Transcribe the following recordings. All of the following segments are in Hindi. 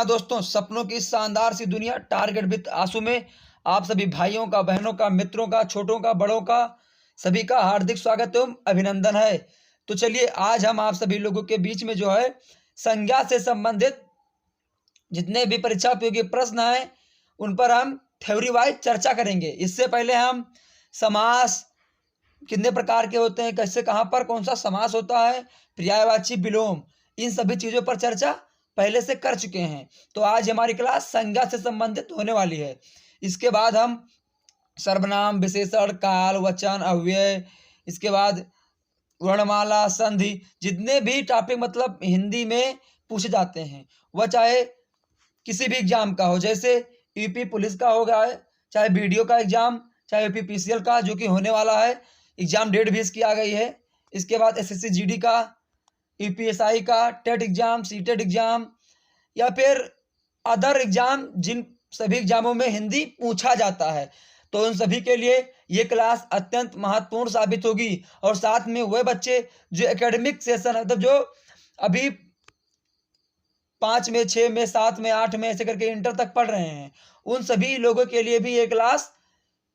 हाँ दोस्तों, सपनों की शानदार सी दुनिया टारगेट विद आंसू में आप सभी भाइयों का, बहनों का, मित्रों का, छोटों का, बड़ों का, सभी का हार्दिक स्वागत एवं अभिनंदन है। तो चलिए आज हम आप सभी लोगों के बीच में जो है संज्ञा से संबंधित जितने भी परीक्षा उपयोगी प्रश्न हैं उन पर हम थ्योरी वाइज चर्चा करेंगे। इससे पहले हम समास कितने प्रकार के होते हैं, कैसे, कहाँ पर कौन सा समास होता है, पर्यायवाची, विलोम, इन सभी चीज़ों पर चर्चा पहले से कर चुके हैं। तो आज हमारी क्लास संज्ञा से संबंधित होने वाली है। इसके बाद हम सर्वनाम, विशेषण, काल, वचन, अव्यय, इसके बाद वर्णमाला, संधि, जितने भी टॉपिक मतलब हिंदी में पूछे जाते हैं वह चाहे किसी भी एग्जाम का हो, जैसे यूपी पुलिस का हो गया है, चाहे बीडीओ का एग्जाम, चाहे यूपी पीसीएल का जो कि होने वाला है, एग्जाम डेट भी इसकी आ गई है। इसके बाद एसएससी जीडी का, यूपीएसआई का, टेट एग्जाम, सीटेट एग्जाम या फिर अदर एग्जाम, जिन सभी एग्जामों में हिंदी पूछा जाता है, तो उन सभी के लिए ये क्लास अत्यंत महत्वपूर्ण साबित होगी। और साथ में वह बच्चे जो एकेडमिक सेशन मतलब जो अभी 5 में, 6 में, 7 में, 8 में ऐसे करके इंटर तक पढ़ रहे हैं, उन सभी लोगों के लिए भी ये क्लास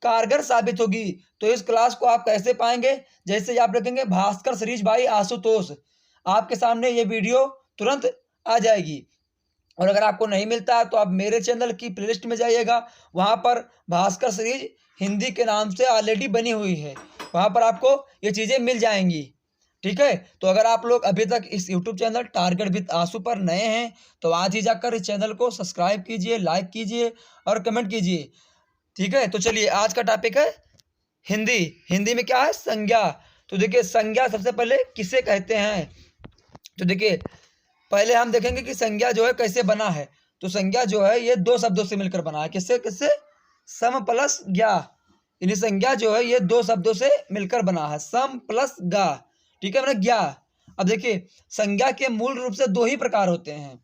कारगर साबित होगी। तो इस क्लास को आप कैसे पाएंगे, जैसे आप लिखेंगे भास्कर श्रीज भाई आशुतोष, आपके सामने ये वीडियो तुरंत आ जाएगी। और अगर आपको नहीं मिलता है तो आप मेरे चैनल की प्लेलिस्ट में जाइएगा, वहाँ पर भास्कर सीरीज हिंदी के नाम से ऑलरेडी बनी हुई है, वहाँ पर आपको ये चीज़ें मिल जाएंगी। ठीक है, तो अगर आप लोग अभी तक इस यूट्यूब चैनल टारगेट विद आंसू पर नए हैं तो आज ही जाकर इस चैनल को सब्सक्राइब कीजिए, लाइक कीजिए और कमेंट कीजिए। ठीक है, तो चलिए आज का टॉपिक है हिंदी। हिंदी में क्या है, संज्ञा। तो देखिए संज्ञा सबसे पहले किसे कहते हैं, तो देखिए पहले हम देखेंगे कि संज्ञा जो है कैसे बना है। तो संज्ञा जो है ये दो शब्दों से मिलकर बना है। किससे किससे, सम प्लस ज्ञा, यानी संज्ञा जो है ये दो शब्दों से मिलकर बना है, सम प्लस गा। ठीक है, मैंने ज्ञा। अब देखिए संज्ञा के मूल रूप से दो ही प्रकार होते हैं।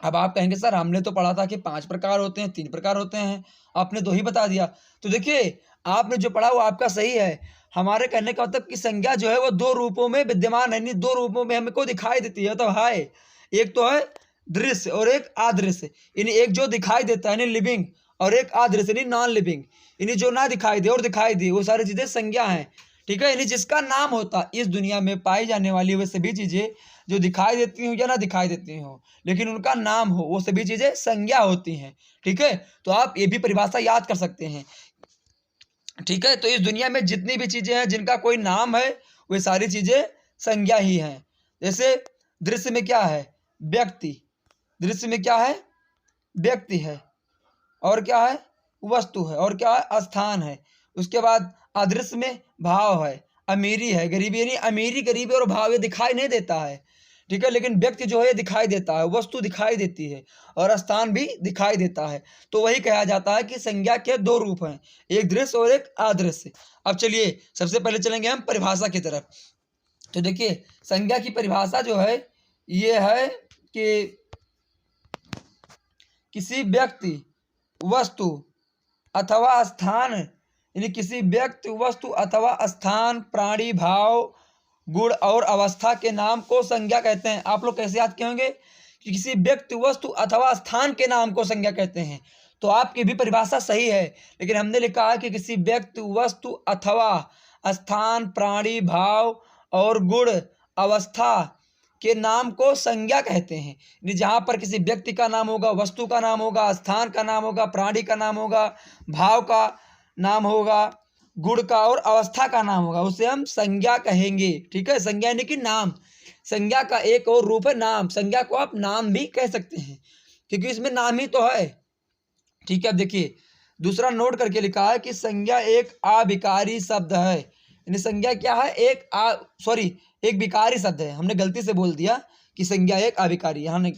अब आप कहेंगे सर हमने तो पढ़ा था कि 5 प्रकार होते हैं, 3 प्रकार होते हैं, आपने 2 ही बता दिया। तो देखिए आपने जो पढ़ा वो आपका सही है। हमारे कहने का मतलब कि संज्ञा जो है वो 2 रूपों में विद्यमान है, यानी 2 रूपों में हमको दिखाई देती है। तो हाय, एक तो है दृश्य और एक अदृश्य, यानी एक जो दिखाई देता है यानी लिविंग, और एक अदृश्य यानी नॉन लिविंग, यानी जो ना दिखाई दे और दिखाई दे, वो सारी चीज़ें संज्ञा हैं। ठीक है, यानी जिसका नाम होता इस दुनिया में पाई जाने वाली वे सभी चीज़ें जो दिखाई देती हूँ या ना दिखाई देती हूँ, लेकिन उनका नाम हो, वो सभी चीज़ें संज्ञा होती हैं। ठीक है, तो आप ये भी परिभाषा याद कर सकते हैं। ठीक है, तो इस दुनिया में जितनी भी चीज़ें हैं जिनका कोई नाम है वे सारी चीज़ें संज्ञा ही हैं। जैसे दृश्य में क्या है, व्यक्ति, दृश्य में क्या है, व्यक्ति है, और क्या है, वस्तु है, और क्या है, स्थान है। उसके बाद अदृश्य में भाव है, अमीरी है, गरीबी, यानी अमीरी, गरीबी और भाव ये दिखाई नहीं देता है। ठीक है, लेकिन व्यक्ति जो है ये दिखाई देता है, वस्तु दिखाई देती है और स्थान भी दिखाई देता है। तो वही कहा जाता है कि संज्ञा के 2 रूप हैं, एक दृश्य और एक अदृश्य। अब चलिए सबसे पहले चलेंगे हम परिभाषा की तरफ। तो देखिए संज्ञा की परिभाषा जो है ये है कि किसी व्यक्ति, वस्तु अथवा स्थान, यानी किसी व्यक्ति, वस्तु अथवा स्थान, प्राणी, भाव, गुण और अवस्था के नाम को संज्ञा कहते हैं। आप लोग कैसे याद करेंगे कि किसी व्यक्ति, वस्तु अथवा स्थान के नाम को संज्ञा कहते हैं, तो आपकी भी परिभाषा सही है, लेकिन हमने लिखा है कि किसी व्यक्ति, वस्तु अथवा स्थान, प्राणी, भाव और गुण अवस्था के नाम को संज्ञा कहते हैं। यानी जहाँ पर किसी व्यक्ति का नाम होगा, वस्तु का नाम होगा, स्थान का नाम होगा, प्राणी का नाम होगा, भाव का नाम होगा, गुण का और अवस्था का नाम होगा, उसे हम संज्ञा कहेंगे। ठीक है, संज्ञा यानी कि नाम। संज्ञा का एक और रूप है नाम। संज्ञा को आप नाम भी कह सकते हैं क्योंकि इसमें नाम ही तो है। ठीक है, अब देखिए दूसरा नोट करके लिखा है कि संज्ञा एक अविकारी शब्द है। यानी संज्ञा क्या है, एक विकारी शब्द है। हमने गलती से बोल दिया कि संज्ञा एक अविकारी, यहाँ ने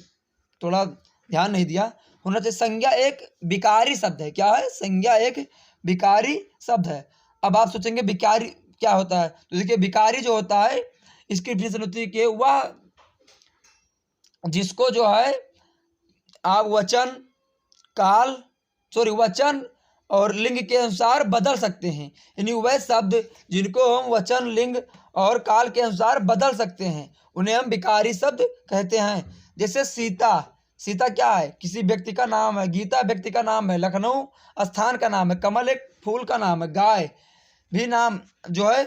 थोड़ा ध्यान नहीं दिया, होना चाहिए संज्ञा एक विकारी शब्द है। क्या है, संज्ञा एक विकारी शब्द है। अब आप सोचेंगे विकारी क्या होता है, तो देखिए विकारी जो होता है इसकी डेफिनेशन होती है कि वह जिसको जो है आप वचन और लिंग के अनुसार बदल सकते हैं, यानी वह शब्द जिनको हम वचन, लिंग और काल के अनुसार बदल सकते हैं उन्हें हम विकारी शब्द कहते हैं। जैसे सीता, सीता क्या है, किसी व्यक्ति का नाम है। गीता व्यक्ति का नाम है। लखनऊ स्थान का नाम है। कमल एक फूल का नाम है। गाय भी नाम जो है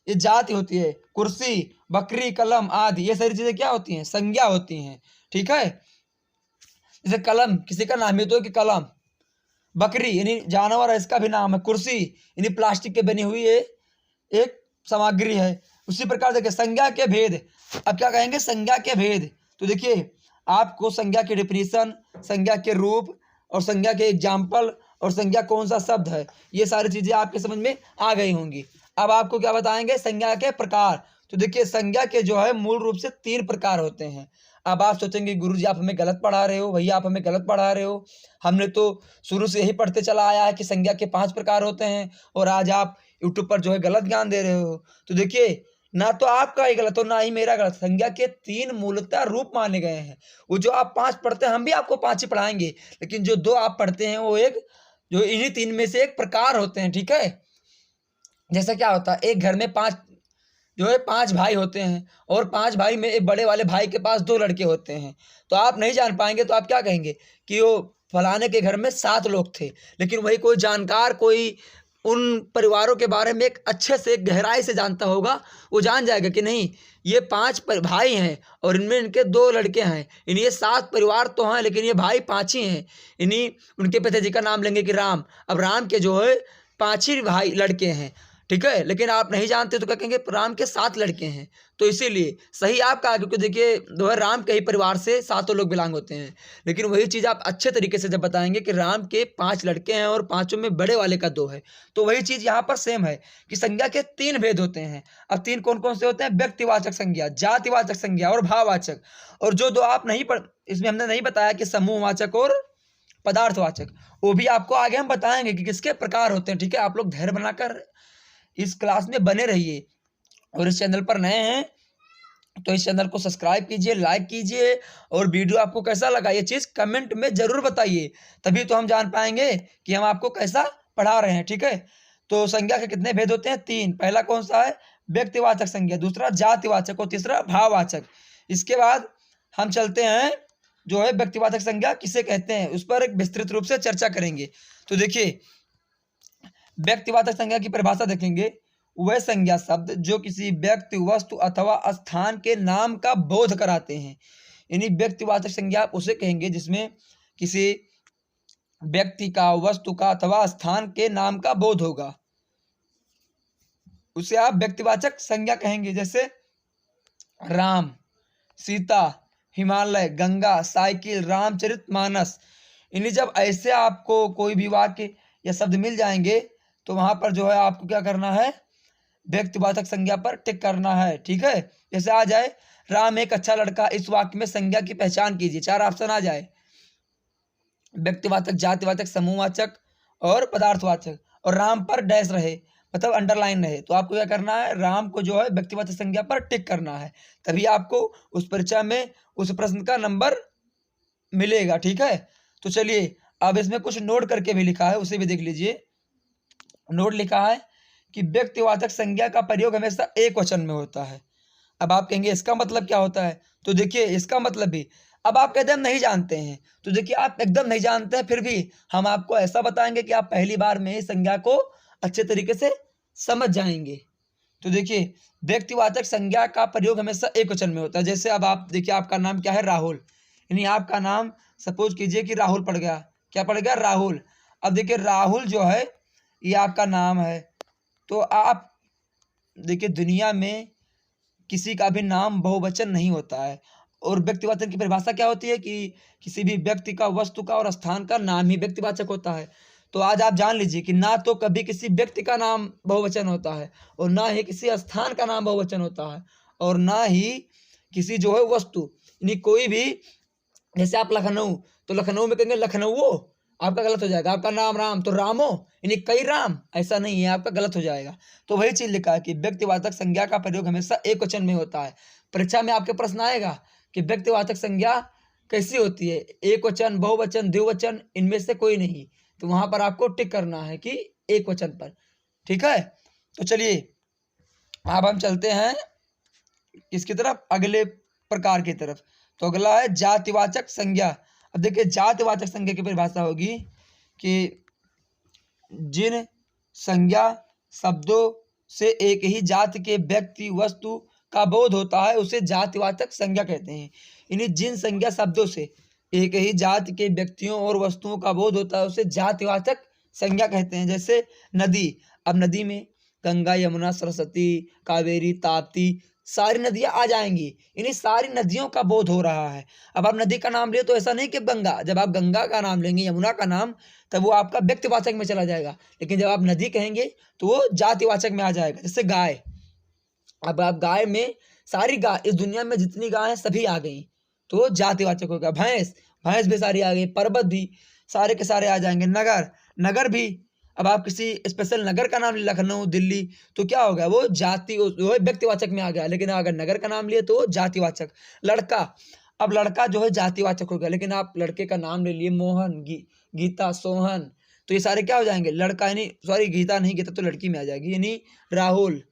ये जाति होती है। कुर्सी, बकरी, कलम आदि ये सारी चीजें क्या होती हैं, संज्ञा होती हैं। ठीक है। जैसे कलम किसी का नाम है तो कि कलम। बकरी यानी जानवर है, इसका भी नाम है। कुर्सी यानी प्लास्टिक के बनी हुई एक सामग्री है। उसी प्रकार देखिए संज्ञा के भेद। अब क्या कहेंगे, संज्ञा के भेद। तो देखिए आपको संज्ञा के डिफिनीशन, संज्ञा के रूप और संज्ञा के एग्जाम्पल और संज्ञा कौन सा शब्द है, ये सारी चीजें आपके समझ में आ गई होंगी। अब आपको क्या बताएंगे, संज्ञा के प्रकार। तो देखिए संज्ञा के जो है मूल रूप से 3 प्रकार होते हैं। अब आप सोचेंगे गुरुजी आप हमें गलत पढ़ा रहे हो, भैया आप हमें गलत पढ़ा रहे हो, हमने तो शुरू से यही पढ़ते चला आया है कि संज्ञा के 5 प्रकार होते हैं और आज आप यूट्यूब पर जो है गलत ज्ञान दे रहे हो। तो देखिए ना तो आपका ही गलत हो ना ही मेरा गलत। संज्ञा के 3 मूलतः रूप माने गए हैं। वो जो आप 5 पढ़ते हैं हम भी आपको 5 ही पढ़ाएंगे, लेकिन जो 2 आप पढ़ते हैं वो एक जो इन्हीं 3 में से एक प्रकार होते हैं। ठीक है। जैसे क्या होता है, एक घर में 5 भाई होते हैं और 5 भाई में एक बड़े वाले भाई के पास 2 लड़के होते हैं। तो आप नहीं जान पाएंगे तो आप क्या कहेंगे कि वो फलाने के घर में 7 लोग थे। लेकिन वही कोई जानकार, कोई उन परिवारों के बारे में एक अच्छे से, एक गहराई से जानता होगा, वो जान जाएगा कि नहीं ये 5 भाई हैं और इनमें इनके 2 लड़के हैं। इन ये 7 परिवार तो हैं लेकिन ये भाई 5 ही हैं। इन्हीं उनके पिताजी का नाम लेंगे कि राम। अब राम के जो है 5 ही भाई लड़के हैं। ठीक है। लेकिन आप नहीं जानते तो क्या कहेंगे, राम के 7 लड़के हैं। तो इसीलिए सही आप कहा, क्योंकि देखिए जो है राम के ही परिवार से 7 लोग बिलोंग होते हैं। लेकिन वही चीज़ आप अच्छे तरीके से जब बताएंगे कि राम के 5 लड़के हैं और 5 में बड़े वाले का 2 है, तो वही चीज़ यहाँ पर सेम है कि संज्ञा के 3 भेद होते हैं। अब 3 कौन कौन से होते हैं, व्यक्तिवाचक संज्ञा, जातिवाचक संज्ञा और भाववाचक। और जो 2 आप नहीं पढ़, इसमें हमने नहीं बताया कि समूहवाचक और पदार्थवाचक, वो भी आपको आगे हम बताएंगे कि किसके प्रकार होते हैं। ठीक है। आप लोग धैर्य बनाकर इस क्लास में बने रहिए और इस चैनल पर नए हैं तो इस चैनल को सब्सक्राइब कीजिए, लाइक कीजिए और वीडियो आपको कैसा लगा ये चीज़ कमेंट में ज़रूर बताइए, तभी तो हम जान पाएंगे कि हम आपको कैसा पढ़ा रहे हैं। ठीक है। तो संज्ञा के कितने भेद होते हैं, 3। पहला कौन सा है, व्यक्तिवाचक संज्ञा, दूसरा जातिवाचक और तीसरा भाववाचक। इसके बाद हम चलते हैं जो है व्यक्तिवाचक संज्ञा किसे कहते हैं, उस पर एक विस्तृत रूप से चर्चा करेंगे। तो देखिए व्यक्तिवाचक संज्ञा की परिभाषा देखेंगे, वह संज्ञा शब्द जो किसी व्यक्ति, वस्तु अथवा स्थान के नाम का बोध कराते हैं। यानी व्यक्तिवाचक संज्ञा आप उसे कहेंगे जिसमें किसी व्यक्ति का, वस्तु का अथवा स्थान के नाम का बोध होगा, उसे आप व्यक्तिवाचक संज्ञा कहेंगे। जैसे राम, सीता, हिमालय, गंगा, साइकिल, रामचरितमानस। इन्हें जब ऐसे आपको कोई भी वाक्य या शब्द मिल जाएंगे तो वहां पर जो है आपको क्या करना है, व्यक्तिवाचक संज्ञा पर टिक करना है। ठीक है। जैसे आ जाए राम एक अच्छा लड़का, इस वाक्य में संज्ञा की पहचान कीजिए। 4 ऑप्शन आ जाए, व्यक्तिवाचक, जातिवाचक, समूहवाचक और पदार्थवाचक, और राम पर डैश रहे मतलब अंडरलाइन रहे, तो आपको क्या करना है, राम को जो है व्यक्तिवाचक संज्ञा पर टिक करना है, तभी आपको उस परीक्षा में उस प्रश्न का नंबर मिलेगा। ठीक है। तो चलिए अब इसमें कुछ नोट करके भी लिखा है, उसे भी देख लीजिए। नोट लिखा है कि व्यक्तिवाचक संज्ञा का प्रयोग हमेशा एक वचन में होता है। अब आप कहेंगे इसका मतलब क्या होता है, तो देखिए इसका मतलब भी, अब आप कहते हैं हम नहीं जानते हैं, तो देखिए आप एकदम नहीं जानते हैं, फिर भी हम आपको ऐसा बताएंगे कि आप पहली बार में ही संज्ञा को अच्छे तरीके से समझ जाएंगे। तो देखिए व्यक्तिवाचक संज्ञा का प्रयोग हमेशा एक वचन में होता है। जैसे अब आप देखिए आपका नाम क्या है, राहुल, यानी आपका नाम सपोज कीजिए कि राहुल पड़ गया, क्या पड़ गया, राहुल। अब देखिए राहुल जो है ये आपका नाम है, तो आप देखिए दुनिया में किसी का भी नाम बहुवचन नहीं होता है। और व्यक्तिवाचक की परिभाषा क्या होती है कि किसी भी व्यक्ति का, वस्तु का और स्थान का नाम ही व्यक्तिवाचक होता है। तो आज आप जान लीजिए कि ना तो कभी किसी व्यक्ति का नाम बहुवचन होता है और ना ही किसी स्थान का नाम बहुवचन होता है और ना ही किसी जो है वस्तु, यानी कोई भी, जैसे आप लखनऊ, तो लखनऊ में कहेंगे लखनऊ, आपका गलत हो जाएगा। आपका नाम राम तो रामो, यानी कई राम, ऐसा नहीं है, आपका गलत हो जाएगा। तो वही चीज लिखा है कि व्यक्तिवाचक संज्ञा का प्रयोग हमेशा एक वचन में होता है। परीक्षा में आपके प्रश्न आएगा कि व्यक्तिवाचक संज्ञा कैसी होती है, एक वचन, बहुवचन, द्विवचन, इनमें से कोई नहीं, तो वहां पर आपको टिक करना है कि एक वचन पर। ठीक है। तो चलिए अब हम चलते हैं किसकी तरफ, अगले प्रकार की तरफ। तो अगला है जातिवाचक संज्ञा। अब देखिए जातिवाचक संज्ञा की परिभाषा होगी कि जिन संज्ञा शब्दों से एक ही जाति के व्यक्ति वस्तु का बोध होता है उसे जातिवाचक संज्ञा कहते हैं। इन्हीं जिन संज्ञा शब्दों से एक ही जाति के व्यक्तियों और वस्तुओं का बोध होता है उसे जातिवाचक संज्ञा कहते हैं। जैसे नदी, अब नदी में गंगा, यमुना, सरस्वती, कावेरी, ताप्ती सारी नदियां आ जाएंगी। इन्हीं सारी नदियों का बोध हो रहा है। अब आप नदी का नाम लिए तो ऐसा नहीं कि गंगा, जब आप गंगा का नाम लेंगे, यमुना का नाम, तब वो आपका व्यक्तिवाचक में चला जाएगा। लेकिन जब आप नदी कहेंगे तो वो जातिवाचक में आ जाएगा। जैसे गाय, अब आप गाय में सारी गाय, इस दुनिया में जितनी गाय हैं सभी आ गई तो वो जातिवाचक होगा। भैंस, भैंस भी सारी आ गई। पर्वत भी सारे के सारे आ जाएंगे। नगर, नगर भी, अब आप किसी स्पेशल नगर का नाम ले, लखनऊ, दिल्ली, तो क्या हो गया, वो जाति, वो व्यक्तिवाचक में आ गया। लेकिन अगर नगर का नाम लिए तो जातिवाचक। लड़का, अब लड़का जो है जातिवाचक हो गया। लेकिन आप लड़के का नाम ले लिए, मोहन, गीता, सोहन, तो ये सारे क्या हो जाएंगे, लड़का, यानी सॉरी गीता नहीं, गीता तो लड़की में आ जाएगी, यानी राहुल,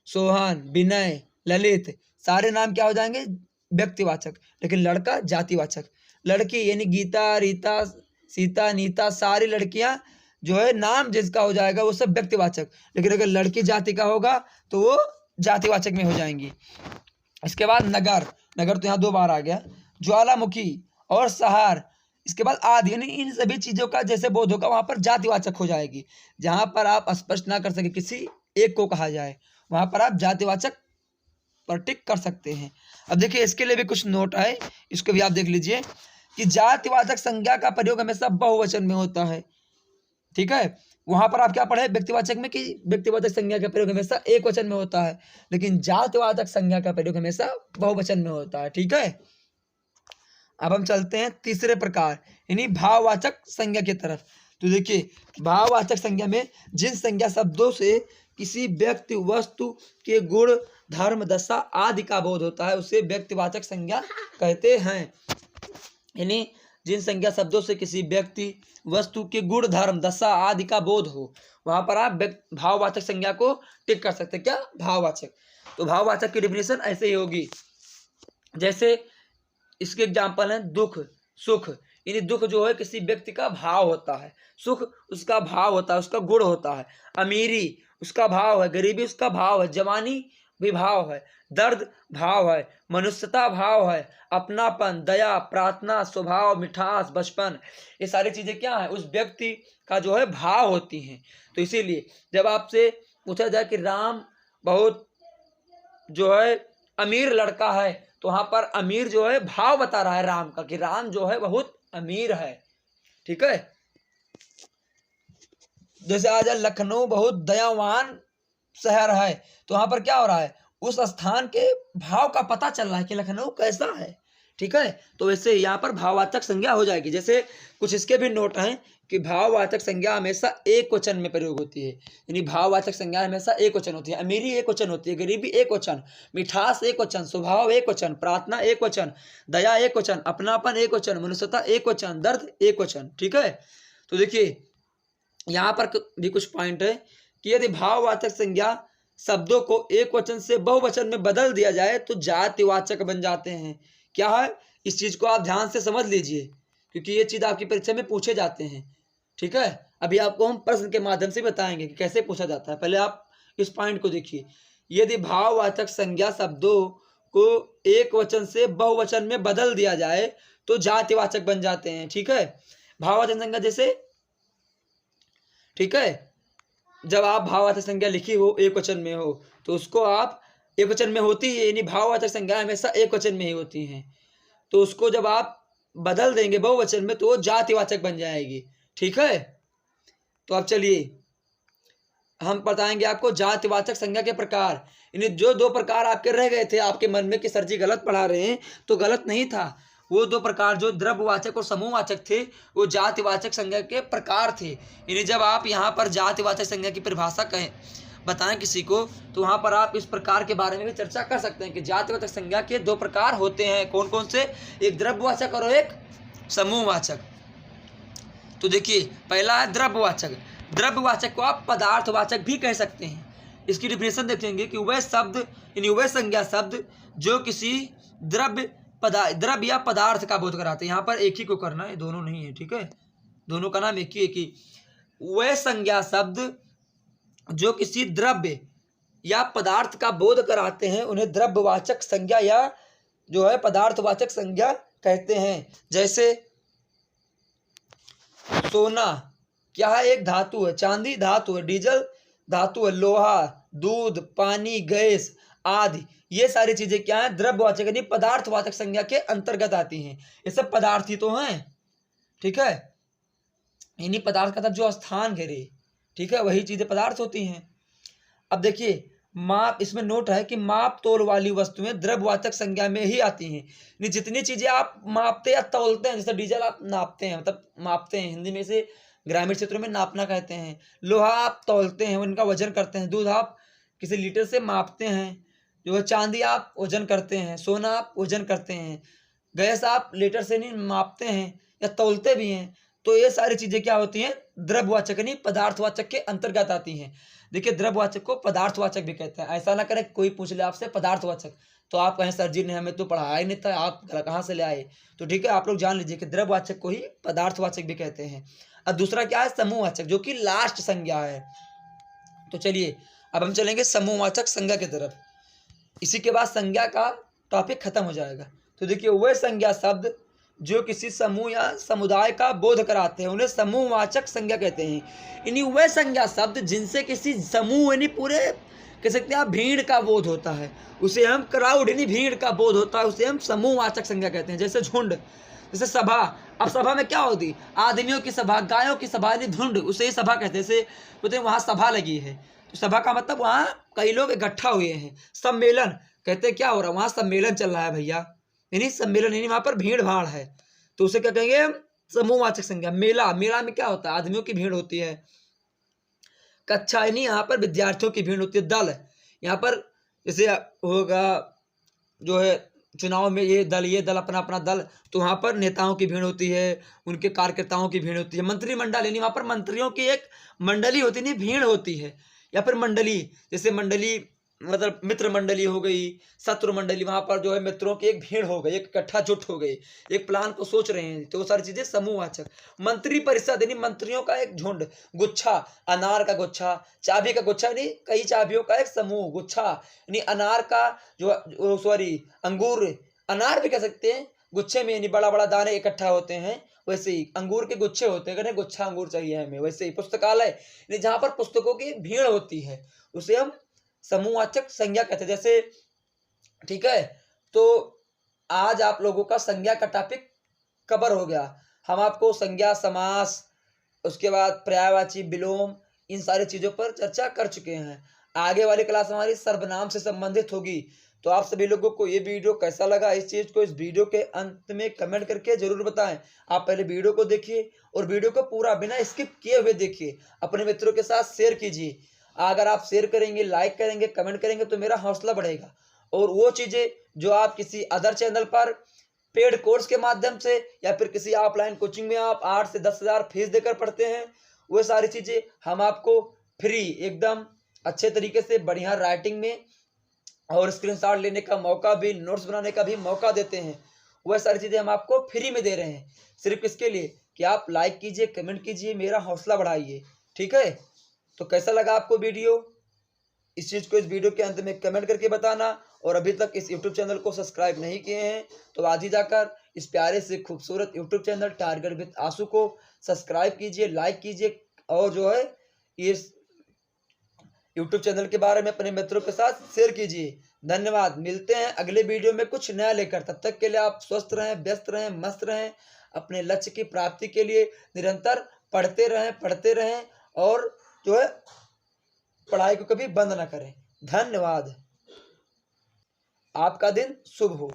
सोहन, विनय, ललित, सारे नाम क्या हो जाएंगे, व्यक्तिवाचक। लेकिन लड़का जातिवाचक। लड़की यानी गीता, रीता, सीता, नीता, सारी लड़कियां जो है नाम जिसका हो जाएगा वो सब व्यक्तिवाचक। लेकिन अगर लड़की जाति का होगा तो वो जातिवाचक में हो जाएंगी। इसके बाद नगर, नगर तो यहाँ 2 बार आ गया। ज्वालामुखी और शहर, इसके बाद आदि, यानी इन सभी चीजों का जैसे बोध होगा वहां पर जातिवाचक हो जाएगी। जहां पर आप स्पष्ट ना कर सके किसी एक को कहा जाए वहां पर आप जातिवाचक पर टिक कर सकते हैं। अब देखिए इसके लिए भी कुछ नोट है, इसको भी आप देख लीजिए कि जातिवाचक संज्ञा का प्रयोग हमेशा बहुवचन में होता है। ठीक है, वहां पर आप क्या पढ़े व्यक्तिवाचक में कि व्यक्तिवाचक संज्ञा का प्रयोग हमेशा एक वचन में होता है, लेकिन जातिवाचक संज्ञा का प्रयोग हमेशा बहुवचन में होता है। ठीक है, अब हम चलते हैं तीसरे प्रकार यानी भाववाचक संज्ञा की तरफ। तो देखिए भाववाचक संज्ञा में जिन संज्ञा शब्दों से किसी व्यक्ति वस्तु के गुण, धर्म, दशा आदि का बोध होता है उसे व्यक्तिवाचक संज्ञा कहते हैं। यानी जिन संज्ञा शब्दों से किसी व्यक्ति वस्तु के गुण, धर्म, दशा आदि का बोध हो वहां पर आप भाववाचक संज्ञा को टिक कर सकते हैं। क्या, भाववाचक। तो भाववाचक की डेफिनेशन ऐसे ही होगी, जैसे इसके एग्जाम्पल हैं दुख, सुख, यानी दुख जो है किसी व्यक्ति का भाव होता है, सुख उसका भाव होता है, उसका गुण होता है। अमीरी उसका भाव है, गरीबी उसका भाव है, जवानी भी भाव है, दर्द भाव है, मनुष्यता भाव है, अपनापन, दया, प्रार्थना, स्वभाव, मिठास, बचपन, ये सारी चीजें क्या है, उस व्यक्ति का जो है भाव होती हैं। तो इसीलिए जब आपसे पूछा जाए कि राम बहुत जो है अमीर लड़का है तो वहां पर अमीर जो है भाव बता रहा है राम का कि राम जो है बहुत अमीर है। ठीक है, जैसे आज लखनऊ बहुत दयावान शहर है तो वहां पर क्या हो रहा है, उस स्थान के भाव का पता चल रहा है कि लखनऊ कैसा है। ठीक है, तो वैसे यहाँ पर भाववाचक संज्ञा हो जाएगी। जैसे कुछ इसके भी नोट हैं कि भाववाचक संज्ञा हमेशा एक वचन में प्रयोग होती है, यानी भाववाचक संज्ञा हमेशा एक वचन होती है। अमीरी एक वचन होती है, गरीबी एक वचन, मिठास एक वचन, स्वभाव एक वचन, प्रार्थना एक वचन, दया एक वचन, अपनापन एक वचन, मनुष्यता एक वचन, दर्द एक वचन। ठीक है, तो देखिए यहाँ पर भी कुछ पॉइंट है कि यदि भाववाचक संज्ञा शब्दों को एक वचन से बहुवचन में बदल दिया जाए तो जातिवाचक बन जाते हैं। क्या है, इस चीज को आप ध्यान से समझ लीजिए क्योंकि ये चीज आपकी परीक्षा में पूछे जाते हैं। ठीक है, अभी आपको हम प्रश्न के माध्यम से बताएंगे कि कैसे पूछा जाता है। पहले आप इस पॉइंट को देखिए, यदि भाववाचक संज्ञा शब्दों को एक वचन से बहुवचन में बदल दिया जाए तो जातिवाचक बन जाते हैं। ठीक है, भाववाचक संज्ञा जैसे, ठीक है, जब आप भाववाचक संज्ञा लिखी हो एक वचन में हो तो उसको आप एक वचन में होती है, यानी भाववाचक संज्ञा हमेशा एक वचन में ही होती हैं, तो उसको जब आप बदल देंगे बहुवचन में तो वो जातिवाचक बन जाएगी। ठीक है, तो अब चलिए हम बताएंगे आपको जातिवाचक संज्ञा के प्रकार। यानी जो 2 प्रकार आपके रह गए थे आपके मन में कि सर जी गलत पढ़ा रहे हैं, तो गलत नहीं था। वो 2 प्रकार जो द्रव्यवाचक और समूहवाचक थे वो जातिवाचक संज्ञा के प्रकार थे। यानी जब आप यहाँ पर जातिवाचक संज्ञा की परिभाषा कहें बताएं किसी को तो वहाँ पर आप इस प्रकार के बारे में भी चर्चा कर सकते हैं कि जातिवाचक संज्ञा के 2 प्रकार होते हैं। कौन कौन से, एक द्रव्यवाचक और एक समूहवाचक। तो देखिए पहला है द्रव्यवाचक। द्रव्यवाचक को आप पदार्थवाचक भी कह सकते हैं। इसकी डिफिनेशन देखेंगे कि वह शब्द यानी वह संज्ञा शब्द जो किसी द्रव्य द्रव्य या पदार्थ का बोध कराते हैं। यहाँ पर एक ही को करना है, दोनों नहीं है, ठीक है, दोनों का नाम एक ही। वह संज्ञा शब्द जो किसी द्रव्य या पदार्थ का बोध कराते हैं उन्हें द्रव्यवाचक संज्ञा या जो है पदार्थवाचक संज्ञा कहते हैं। जैसे सोना क्या है, एक धातु है, चांदी धातु है, डीजल धातु है, लोहा, दूध, पानी, गैस आदि, ये सारी चीजें क्या है, द्रव्यवाचक यानी पदार्थवाचक संज्ञा के अंतर्गत आती हैं। ये सब पदार्थ ही तो हैं, ठीक है, इन्हीं पदार्थ का जो स्थान घेरे, ठीक है, वही चीजें पदार्थ होती हैं। अब देखिए माप, इसमें नोट है कि माप तोल वाली वस्तुएं द्रव्यवाचक संज्ञा में ही आती हैं। जितनी चीजें आप मापते या तौलते हैं, जैसे डीजल आप नापते हैं, मतलब मापते हैं, हिंदी में से ग्रामीण क्षेत्रों में नापना कहते हैं। लोहा आप तौलते हैं, उनका वजन करते हैं। दूध आप किसी लीटर से मापते हैं, जो है चांदी आप वजन करते हैं, सोना आप वजन करते हैं, गैस आप लीटर से नहीं मापते हैं या तौलते भी हैं। तो ये सारी चीजें क्या होती हैं, द्रव्यवाचक यानी पदार्थवाचक के अंतर्गत आती हैं। देखिए द्रव्यवाचक को पदार्थवाचक भी कहते हैं। ऐसा ना करें कोई पूछ ले आपसे पदार्थवाचक, तो आप कहें सर जी ने हमें तो पढ़ाया ही नहीं था, आप कहाँ से ले आए। तो ठीक है, आप लोग जान लीजिए कि द्रव्यवाचक को ही पदार्थवाचक भी कहते हैं। अब दूसरा क्या है, समूहवाचक, जो कि लास्ट संज्ञा है। तो चलिए अब हम चलेंगे समूहवाचक संज्ञा की तरफ। इसी के बाद संज्ञा का टॉपिक खत्म हो जाएगा। तो देखिए वह संज्ञा शब्द जो किसी समूह या समुदाय का बोध कराते हैं उन्हें समूहवाचक संज्ञा कहते हैं। यानी वह संज्ञा शब्द जिनसे किसी समूह यानी पूरे कह सकते हैं आप भीड़ का बोध होता है, उसे हम क्राउड यानी भीड़ का बोध होता है, उसे हम समूहवाचक संज्ञा कहते हैं। जैसे झुंड, जैसे सभा। अब सभा में क्या होती, आदमियों की सभा, गायों की सभा यानी झुंड, उसे ही सभा कहते हैं। जैसे बोलते हैं वहाँ सभा लगी है, तो सभा का मतलब वहाँ कई लोग इकट्ठा हुए हैं। सम्मेलन कहते हैं क्या हो रहा है, वहाँ सम्मेलन चल रहा है भैया, यानी सम्मेलन यानी वहाँ पर भीड़ भाड़ है, तो उसे क्या कहेंगे, समूहवाचक संज्ञा। मेला, मेला में क्या होता है, आदमियों की भीड़ होती है। कक्षा यानी यहाँ पर विद्यार्थियों की भीड़ होती है। दल, यहाँ पर जैसे होगा जो है चुनाव में ये दल अपना अपना दल, तो वहाँ पर नेताओं की भीड़ होती है, उनके कार्यकर्ताओं की भीड़ होती है। मंत्रिमंडल यानी वहाँ पर मंत्रियों की एक मंडली होती है, नहीं भीड़ होती है। या फिर मंडली, जैसे मंडली मतलब मित्र मंडली हो गई, शत्रु मंडली, वहां पर जो है मित्रों की एक भीड़ हो गई, एक इकट्ठा जुट हो गई, एक प्लान को सोच रहे हैं, तो वो सारी चीजें समूहवाचक। मंत्री परिषद यानी मंत्रियों का एक झुंड। गुच्छा, अनार का गुच्छा, चाबी का गुच्छा यानी कई चाबियों का एक समूह। गुच्छा यानी अनार का जो सॉरी अंगूर, अनार भी कह सकते हैं, गुच्छे में यानी बड़ा बड़ा दाने इकट्ठा होते हैं, वैसे ही अंगूर के गुच्छे होते हैं, गुच्छा अंगूर चाहिए हमें। वैसे ही पुस्तकालय जहाँ पर पुस्तकों की भीड़ होती है, उसे हम समूहवाचक संज्ञा कहते हैं। जैसे ठीक है, तो आज आप लोगों का संज्ञा का टॉपिक कवर हो गया। हम आपको संज्ञा, समास, उसके बाद पर्यायवाची, विलोम, इन सारी चीजों पर चर्चा कर चुके हैं। आगे वाली क्लास हमारी सर्वनाम से संबंधित होगी। तो आप सभी लोगों को ये वीडियो कैसा लगा, इस चीज को इस वीडियो के अंत में कमेंट करके जरूर बताएं। आप पहले वीडियो को देखिए और वीडियो को पूरा बिना स्किप किए हुए देखिए, अपने मित्रों के साथ शेयर कीजिए। अगर आप शेयर करेंगे, लाइक करेंगे, कमेंट करेंगे तो मेरा हौसला बढ़ेगा। और वो चीजें जो आप किसी अदर चैनल पर पेड कोर्स के माध्यम से या फिर किसी ऑफलाइन कोचिंग में आप 8 से 10 हज़ार फीस देकर पढ़ते हैं, वो सारी चीजें हम आपको फ्री एकदम अच्छे तरीके से बढ़िया राइटिंग में और स्क्रीनशॉट लेने का मौका भी, नोट्स बनाने का भी मौका देते हैं। वह सारी चीजें हम आपको फ्री में दे रहे हैं, सिर्फ इसके लिए कि आप लाइक कीजिए, कमेंट कीजिए, मेरा हौसला बढ़ाइए। ठीक है, तो कैसा लगा आपको वीडियो, इस चीज को इस वीडियो के अंत में कमेंट करके बताना। और अभी तक इस यूट्यूब चैनल को सब्सक्राइब नहीं किए हैं तो आज ही जाकर इस प्यारे से खूबसूरत यूट्यूब चैनल टारगेट विद आंसू को सब्सक्राइब कीजिए, लाइक कीजिए और जो है इस यूट्यूब चैनल के बारे में अपने मित्रों के साथ शेयर कीजिए। धन्यवाद, मिलते हैं अगले वीडियो में कुछ नया लेकर। तब तक के लिए आप स्वस्थ रहें, व्यस्त रहें, मस्त रहें। अपने लक्ष्य की प्राप्ति के लिए निरंतर पढ़ते रहें और जो है पढ़ाई को कभी बंद ना करें। धन्यवाद, आपका दिन शुभ हो।